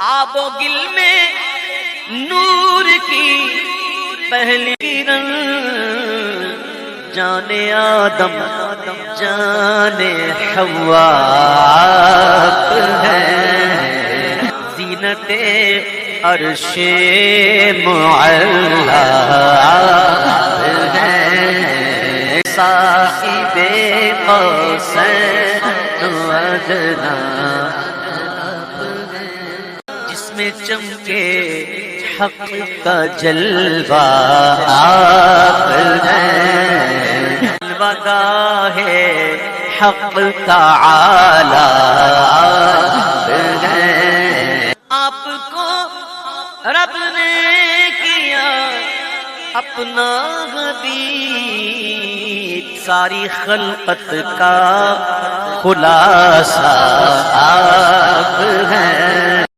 आबो गिल में नूर की पहली किरण, जाने आदम जाने हवा है, ज़ीनते अर्शे मुअल्ला है, साहिबे कौसैन व अदना, जिसमें चमके हक का जलवा आप हैं, जलवागाहे हक का आला आप हैं। आपको रब ने किया अपना हबीब, सारी खल्कत का खुलासा आप हैं।